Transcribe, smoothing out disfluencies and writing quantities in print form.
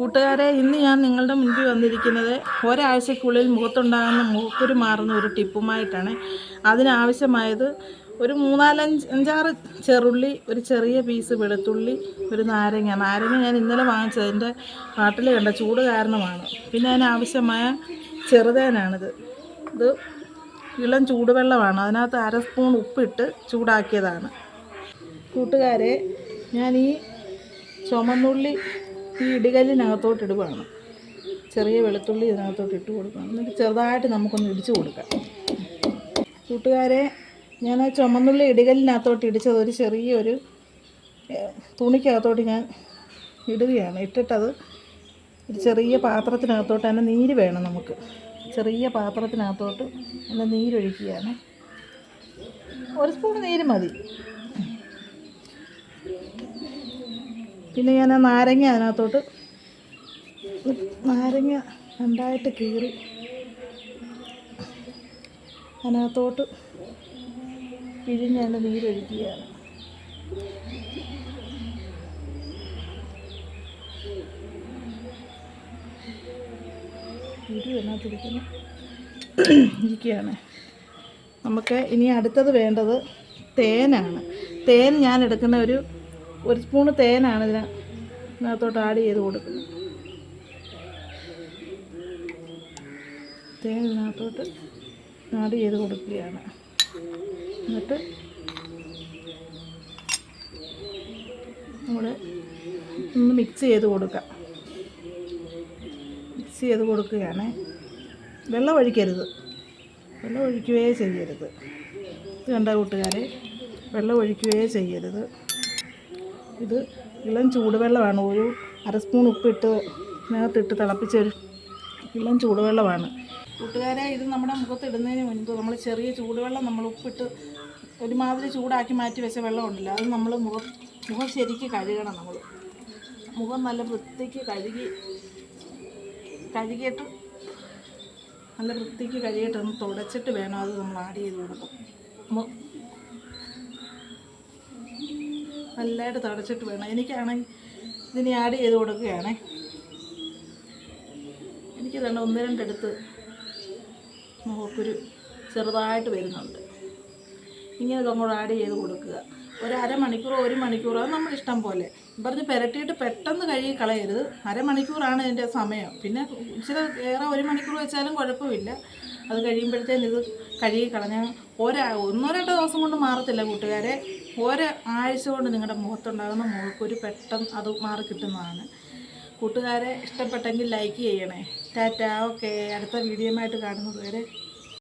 കൂട്ടുകാരെ, ഇന്ന് ഞാൻ നിങ്ങളുടെ മുൻപിൽ വന്നിരിക്കുന്നത് ഒരാഴ്ചക്കുള്ളിൽ മുഖത്തുണ്ടാകുന്ന മുഖക്കുരു മാറുന്ന ഒരു ടിപ്പുമായിട്ടാണ്. അതിനാവശ്യമായത് ഒരു 5-6 ചെറുള്ളി, ഒരു ചെറിയ പീസ് വെളുത്തുള്ളി, ഒരു നാരങ്ങ ഞാൻ ഇന്നലെ വാങ്ങിച്ചത്, എൻ്റെ നാട്ടിൽ കണ്ട ചൂട് കാരണമാണ്. പിന്നെ അതിനാവശ്യമായ ചെറുതേനാണിത്. ഇത് ഇളം ചൂടുവെള്ളമാണ്. അതിനകത്ത് 1/2 സ്പൂൺ ഉപ്പിട്ട് ചൂടാക്കിയതാണ്. കൂട്ടുകാരെ, ഞാൻ ഈ ചുമന്നുള്ളി ഈ ഇടികല്ലിനകത്തോട്ട് ഇടുകയാണ്. ചെറിയ വെളുത്തുള്ളി ഇതിനകത്തോട്ട് ഇട്ട് കൊടുക്കണം. എന്നിട്ട് ചെറുതായിട്ട് നമുക്കൊന്ന് ഇടിച്ചു കൊടുക്കാം. കൂട്ടുകാരെ, ഞാൻ ആ ചുമന്നുള്ളി ഇടികല്ലിനകത്തോട്ട് ഇടിച്ചത് ഒരു ചെറിയൊരു തുണിക്കകത്തോട്ട് ഞാൻ ഇടുകയാണ്. ഇട്ടിട്ടത് ഒരു ചെറിയ പാത്രത്തിനകത്തോട്ട്, അതിൻ്റെ നീര് വേണം നമുക്ക്. ചെറിയ പാത്രത്തിനകത്തോട്ട് അതിൻ്റെ നീരൊഴിക്കുകയാണ്. 1 സ്പൂൺ നീര് മതി. പിന്നെ ഞാൻ ആ നാരങ്ങ അതിനകത്തോട്ട്, നാരങ്ങ രണ്ടായിട്ട് കീറി അതിനകത്തോട്ട് പിഴിഞ്ഞ് അതിൻ്റെ നീരൊഴിക്കുകയാണ്. ഇതിനകത്തിരിക്കുന്നു ഇരിക്കുകയാണ്. നമുക്ക് ഇനി അടുത്തത് വേണ്ടത് തേനാണ്. തേൻ ഞാൻ എടുക്കുന്ന ഒരു സ്പൂണ് തേനാണ് ഇതിനകത്തോട്ട് ആഡ് ചെയ്ത് കൊടുക്കുന്നത്. തേൻ ഇതിനകത്തോട്ട് ആഡ് ചെയ്ത് കൊടുക്കുകയാണ്. എന്നിട്ട് നമ്മൾ ഒന്ന് മിക്സ് ചെയ്ത് കൊടുക്കാം. മിക്സ് ചെയ്ത് കൊടുക്കുകയാണ്. വെള്ളം ഒഴിക്കരുത്, വെള്ളം ഒഴിക്കുകയേ ചെയ്യരുത്. ഇത് കണ്ട കൂട്ടുകാരെ, വെള്ളം ഒഴിക്കുകയേ ചെയ്യരുത്. ഇത് ഇളം ചൂടുവെള്ളമാണ്. ഒരു 1/2 സ്പൂൺ ഉപ്പിട്ട് ഇതിനകത്തിട്ട് തിളപ്പിച്ച ഒരു ഇളം ചൂടുവെള്ളമാണ്. കൂട്ടുകാരെ, ഇത് നമ്മുടെ മുഖത്ത് ഇടുന്നതിന് മുൻപ് നമ്മൾ ചെറിയ ചൂടുവെള്ളം നമ്മൾ ഉപ്പിട്ട് ഒരുമാതിരി ചൂടാക്കി മാറ്റി വെച്ച വെള്ളം ഉണ്ടല്ലോ, അത് നമ്മൾ മുഖം ശരിക്ക് കഴുകണം. നമ്മൾ മുഖം നല്ല വൃത്തിക്ക് കഴുകിയിട്ട് നല്ല വൃത്തിക്ക് കഴുകിയിട്ട് ഒന്ന് തുടച്ചിട്ട് വേണം അത് നമ്മൾ ആഡ് ചെയ്ത് കൊടുക്കും. നല്ലതായിട്ട് തുടച്ചിട്ട് വേണം. എനിക്കാണെങ്കിൽ ഇതിനെ ആഡ് ചെയ്ത് കൊടുക്കുകയാണേ. എനിക്ക് തന്നെ 1-2 എടുത്ത് മുഖക്കുരു ചെറുതായിട്ട് വരുന്നുണ്ട്. ഇങ്ങനെ അങ്ങോട്ട് ആഡ് ചെയ്ത് കൊടുക്കുക. ഒരു 1/2 മണിക്കൂറോ 1 മണിക്കൂറോ, അത് നമ്മുടെ ഇഷ്ടം പോലെ. പറഞ്ഞ് പുരട്ടിയിട്ട് പെട്ടെന്ന് കഴുകി കളയരുത്. 1/2 മണിക്കൂറാണ് ഇതിൻ്റെ സമയം. പിന്നെ ഇച്ചിരി ഏറെ 1 മണിക്കൂർ വെച്ചാലും കുഴപ്പമില്ല. അത് കഴിയുമ്പോഴത്തേന് ഇത് കഴുകി കളഞ്ഞാൽ 1-2 ദിവസം കൊണ്ട് മാറത്തില്ല കൂട്ടുകാരെ. ഒരാഴ്ച കൊണ്ട് നിങ്ങളുടെ മുഖത്തുണ്ടാകുന്ന മുഖക്കുരു പെട്ടെന്ന് അത് മാറി കിട്ടുന്നതാണ്. കൂട്ടുകാരെ, ഇഷ്ടപ്പെട്ടെങ്കിൽ ലൈക്ക് ചെയ്യണേ. ടാറ്റാ. ഓക്കെ, അടുത്ത വീഡിയോയുമായിട്ട് കാണുന്നത് വരെ.